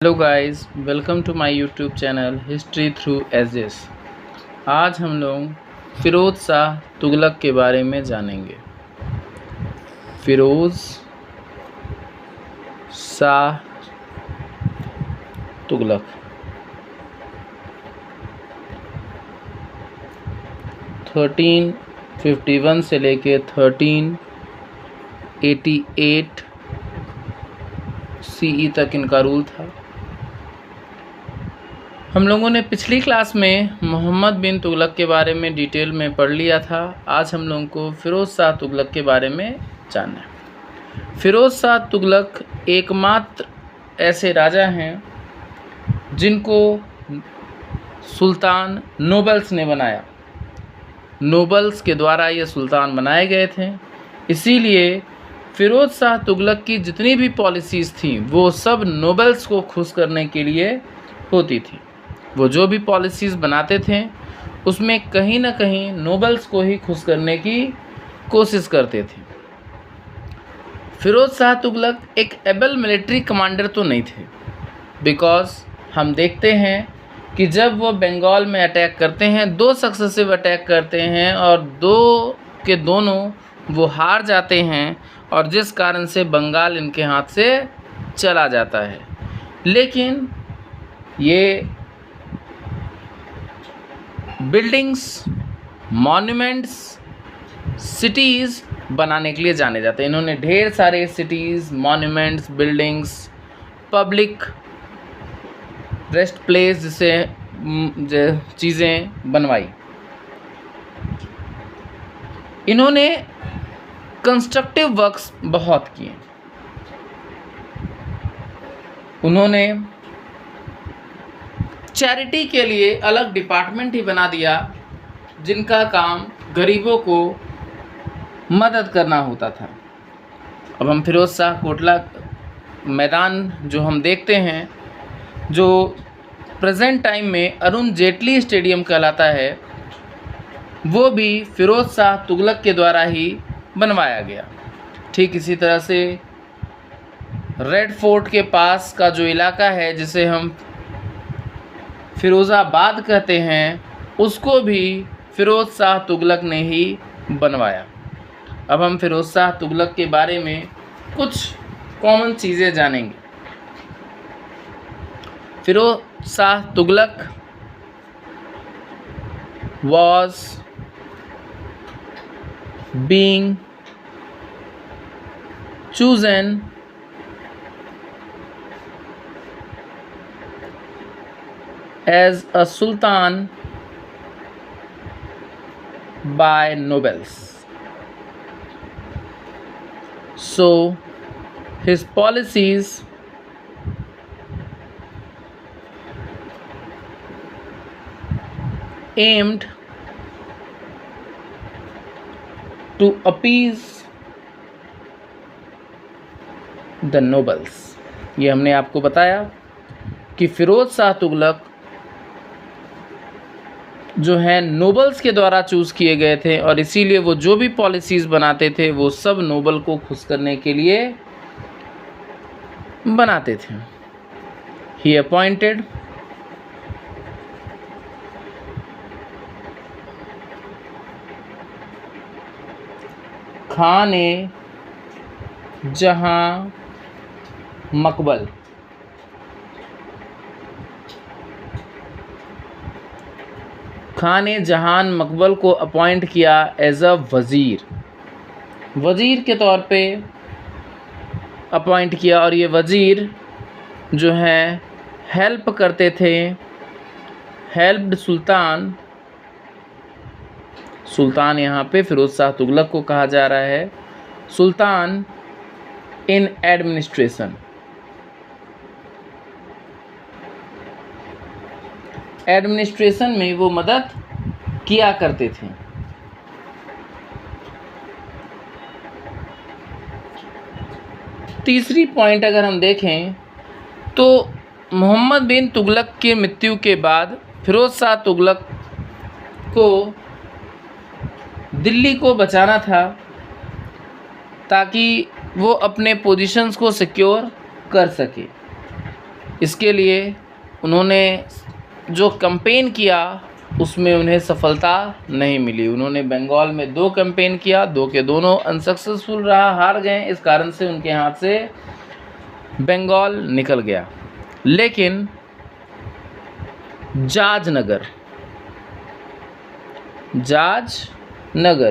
Hello guys, welcome to my YouTube channel history through ages. आज हम लोग फ़िरोज़ शाह तुगलक के बारे में जानेंगे। फ़िरोज़ शाह तुगलक 1351 से लेके 1388 CE तक इनका रूल था। हम लोगों ने पिछली क्लास में मोहम्मद बिन तुगलक के बारे में डिटेल में पढ़ लिया था। आज हम लोगों को फ़िरोज़ शाह तुगलक के बारे में जानना है। फ़िरोज़ शाह तुगलक एकमात्र ऐसे राजा हैं जिनको सुल्तान नोबल्स ने बनाया। नोबल्स के द्वारा ये सुल्तान बनाए गए थे। इसीलिए फ़िरोज़ शाह तुगलक की जितनी भी पॉलिसीज़ थी वो सब नोबल्स को खुश करने के लिए होती थी। वो जो भी पॉलिसीज़ बनाते थे उसमें कहीं ना कहीं नोबल्स को ही खुश करने की कोशिश करते थे। फ़िरोज़ शाह तुगलक एक एबल मिलिट्री कमांडर तो नहीं थे, बिकॉज़ हम देखते हैं कि जब वो बंगाल में अटैक करते हैं, 2 सक्सेसिव अटैक करते हैं और 2 के दोनों वो हार जाते हैं और जिस कारण से बंगाल इनके हाथ से चला जाता है। लेकिन ये बिल्डिंग्स, मॉन्यूमेंट्स, सिटीज़ बनाने के लिए जाने जाते हैं। इन्होंने ढेर सारे cities, monuments, buildings, public rest place जैसे चीज़ें बनवाई। इन्होंने कंस्ट्रक्टिव वर्क्स बहुत किए। उन्होंने चैरिटी के लिए अलग डिपार्टमेंट ही बना दिया जिनका काम गरीबों को मदद करना होता था। अब हम फ़िरोज़ शाह कोटला मैदान जो हम देखते हैं, जो प्रेजेंट टाइम में अरुण जेटली स्टेडियम कहलाता है, वो भी फ़िरोज़ शाह तुगलक के द्वारा ही बनवाया गया। ठीक इसी तरह से रेड फोर्ट के पास का जो इलाका है जिसे हम फ़िरोज़ाबाद कहते हैं, उसको भी फ़िरोज़ शाह तुगलक ने ही बनवाया। अब हम फ़िरोज़ शाह तुगलक के बारे में कुछ कॉमन चीज़ें जानेंगे। Firoz Shah Tughlaq was being chosen as a sultan by nobles. So his policies aimed to appease the nobles। ये हमने आपको बताया कि फ़िरोज़ शाह तुगलक जो हैं नोबल्स के द्वारा चूज़ किए गए थे और इसीलिए वो जो भी पॉलिसीज़ बनाते थे वो सब नोबल को खुश करने के लिए बनाते थे। ही अपॉइंटेड खाने जहां मकबल खाने जहान मकबल को अपॉइंट किया एज अ वज़ीर के तौर पे अपॉइंट किया। और ये वज़ीर जो हैं हेल्प करते थे, हेल्प्ड सुल्तान यहाँ पे फ़िरोज़ शाह तुगलक को कहा जा रहा है, सुल्तान इन एडमिनिस्ट्रेशन में वो मदद किया करते थे। तीसरी पॉइंट अगर हम देखें तो मोहम्मद बिन तुगलक की मृत्यु के बाद फ़िरोज़ शाह तुगलक को दिल्ली को बचाना था ताकि वो अपने पोजीशंस को सिक्योर कर सके। इसके लिए उन्होंने जो कैंपेन किया उसमें उन्हें सफलता नहीं मिली। उन्होंने बंगाल में 2 कैंपेन किया, 2 के दोनों अनसक्सेसफुल रहा, हार गए। इस कारण से उनके हाथ से बंगाल निकल गया। लेकिन जाजनगर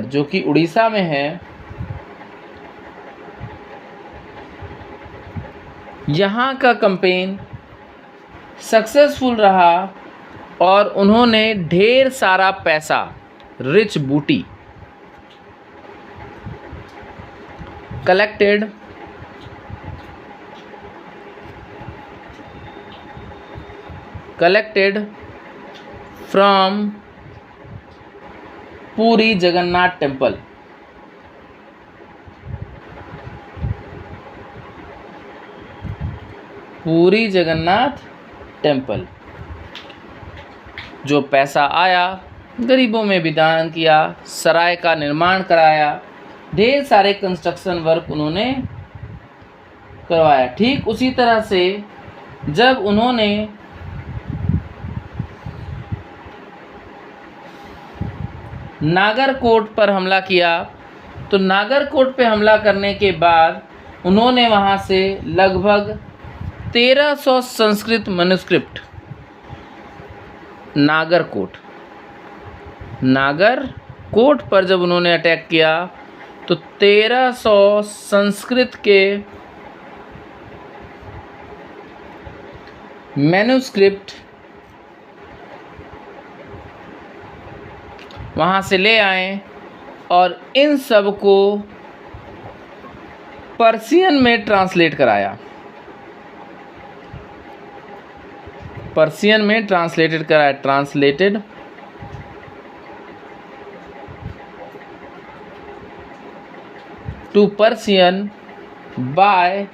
जो कि उड़ीसा में है, यहाँ का कैंपेन सक्सेसफुल रहा और उन्होंने ढेर सारा पैसा, रिच बूटी कलेक्टेड फ्रॉम पूरी जगन्नाथ टेम्पल। पूरी जगन्नाथ टेम्पल, जो पैसा आया गरीबों में भी दान किया, सराय का निर्माण कराया, ढेर सारे कंस्ट्रक्शन वर्क उन्होंने करवाया। ठीक उसी तरह से जब उन्होंने नागरकोट पर हमला किया, तो नागरकोट पे हमला करने के बाद उन्होंने वहाँ से लगभग 1300 संस्कृत मैन्युस्क्रिप्ट, नागरकोट पर जब उन्होंने अटैक किया तो 1300 संस्कृत के मैन्युस्क्रिप्ट वहाँ से ले आए और इन सब को पर्शियन में ट्रांसलेट कराया। Translated to Persian by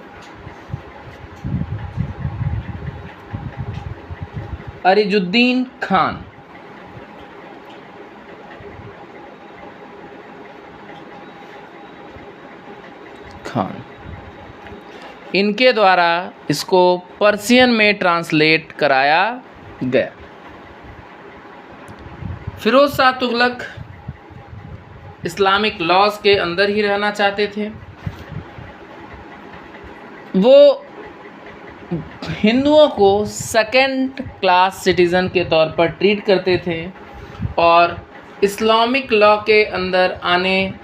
Arizuddin Khan. इनके द्वारा इसको पर्शियन में ट्रांसलेट कराया गया। फिरोज शाह तुगलक इस्लामिक लॉज के अंदर ही रहना चाहते थे। वो हिंदुओं को सेकंड क्लास सिटीज़न के तौर पर ट्रीट करते थे और इस्लामिक लॉ के अंदर आने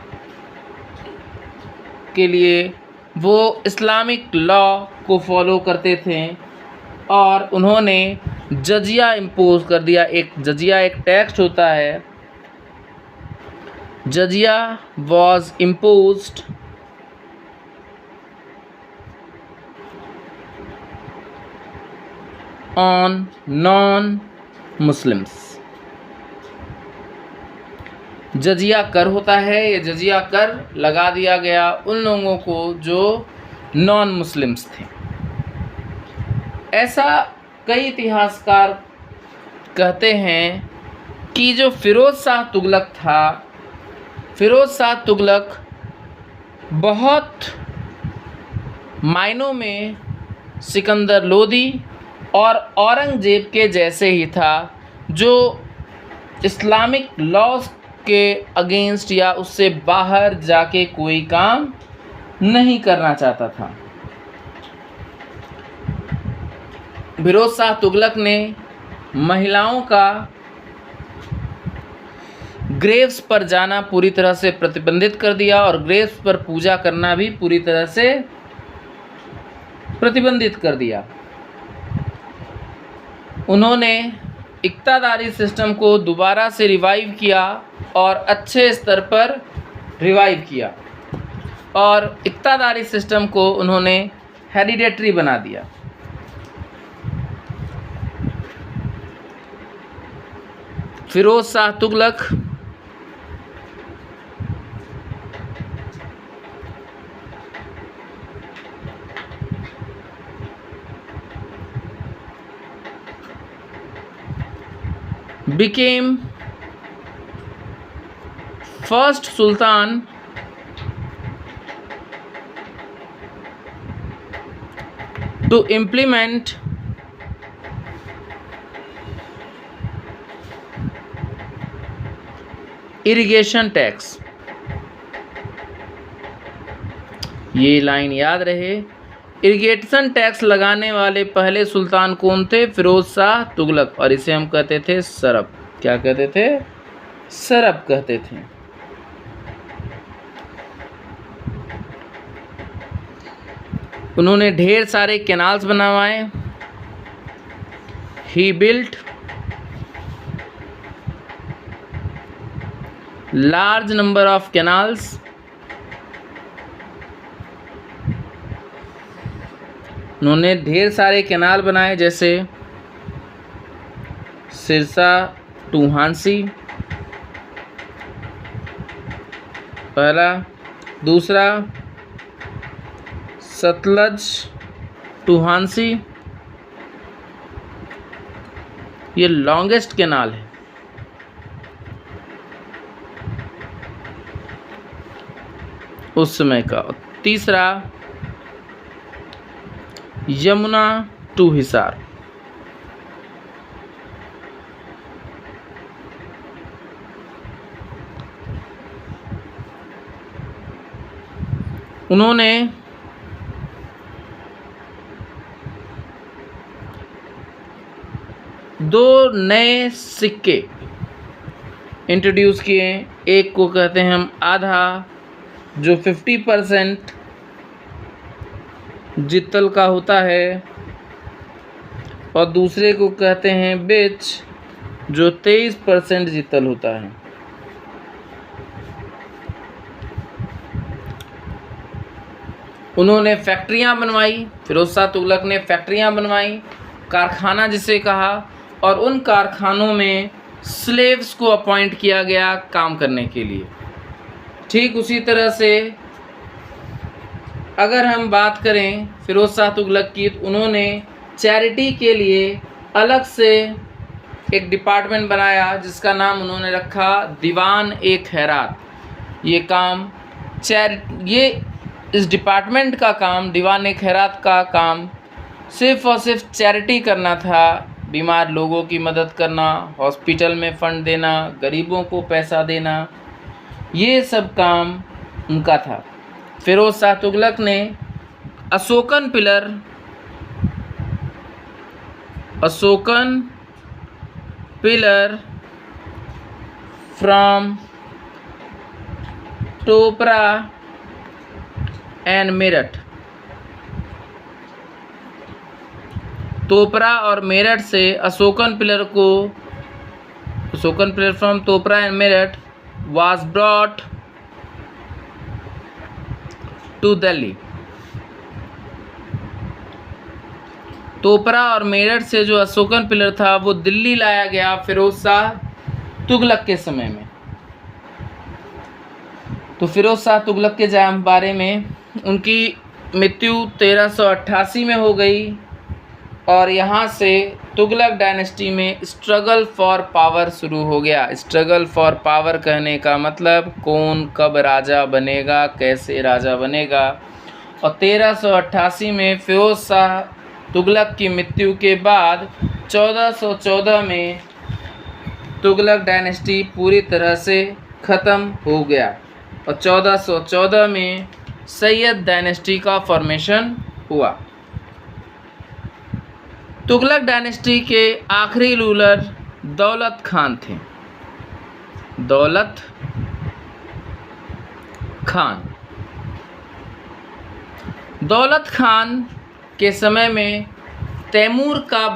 के लिए वो इस्लामिक लॉ को फॉलो करते थे और उन्होंने जजिया इम्पोज कर दिया। जजिया एक टैक्स होता है। Jizya was imposed on non Muslims. Jizya कर होता है, ये जजिया कर लगा दिया गया उन लोगों को जो नॉन मुस्लिम्स थे। ऐसा कई इतिहासकार कहते हैं कि जो फिरोज शाह तुगलक था, फिरोज शाह तुगलक बहुत मायनों में सिकंदर लोदी और औरंगजेब के जैसे ही था, जो इस्लामिक लॉज के अगेंस्ट या उससे बाहर जाके कोई काम नहीं करना चाहता था। फिरोज शाह तुगलक ने महिलाओं का ग्रेव्स पर जाना पूरी तरह से प्रतिबंधित कर दिया और ग्रेव्स पर पूजा करना भी पूरी तरह से प्रतिबंधित कर दिया। उन्होंने इक्तादारी सिस्टम को दोबारा से रिवाइव किया और अच्छे स्तर पर रिवाइव किया और इक्तादारी सिस्टम को उन्होंने हेरिडेटरी बना दिया। Firoz Shah Tughlaq became first Sultan to implement irrigation tax. ये लाइन याद रहे। इरिगेशन टैक्स लगाने वाले पहले सुल्तान कौन थे? फिरोज शाह तुगलक, और इसे हम कहते थे सरब। क्या कहते थे? सरब कहते थे। उन्होंने ढेर सारे कैनाल्स बनवाए। He built large number of canals. उन्होंने ढेर सारे कैनाल बनाए, जैसे सिरसा टू हांसी पहला, दूसरा सतलज टू हांसी, ये लॉन्गेस्ट कैनाल है। उस समय का। तीसरा यमुना टू हिसार। उन्होंने दो नए सिक्के इंट्रोड्यूस किए। एक को कहते हैं हम आधा, जो 50% जितल का होता है, और दूसरे को कहते हैं बिच, जो 23% जितल होता है। उन्होंने फैक्ट्रियां बनवाई। फिरोज शाह तुगलक ने फैक्ट्रियां बनवाई, कारखाना जिसे कहा, और उन कारखानों में स्लेव्स को अपॉइंट किया गया काम करने के लिए। ठीक उसी तरह से अगर हम बात करें फिरोज शाह तुगलक की, तो उन्होंने चैरिटी के लिए अलग से एक डिपार्टमेंट बनाया, जिसका नाम उन्होंने रखा दीवान ए खैरात। ये इस डिपार्टमेंट का काम, दीवान ए खैरात का काम सिर्फ़ और सिर्फ चैरिटी करना था। बीमार लोगों की मदद करना, हॉस्पिटल में फ़ंड देना, गरीबों को पैसा देना, ये सब काम उनका था। फिरोज शाह तुगलक ने Ashokan pillar from Topra and Meerut, Topra और मेरठ से Ashokan pillar from Topra and Meerut was brought to Delhi. Topra और मेरठ से जो अशोकन पिलर था वो दिल्ली लाया गया फिरोज शाह तुगलक के समय में। तो फिरोज शाह तुगलक के बारे में, उनकी मृत्यु 1388 में हो गई, और यहाँ से तुगलक डायनेस्टी में स्ट्रगल फॉर पावर शुरू हो गया। स्ट्रगल फॉर पावर कहने का मतलब कौन कब राजा बनेगा, कैसे राजा बनेगा। और 1388 में फिरोज शाह तुगलक की मृत्यु के बाद 1414 में तुगलक डायनेस्टी पूरी तरह से ख़त्म हो गया, और 1414 में सैयद डायनेस्टी का फॉर्मेशन हुआ। तुगलक डायनेस्टी के आखिरी रूलर दौलत खान थे। दौलत खान के समय में तैमूर का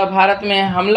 भारत में हमला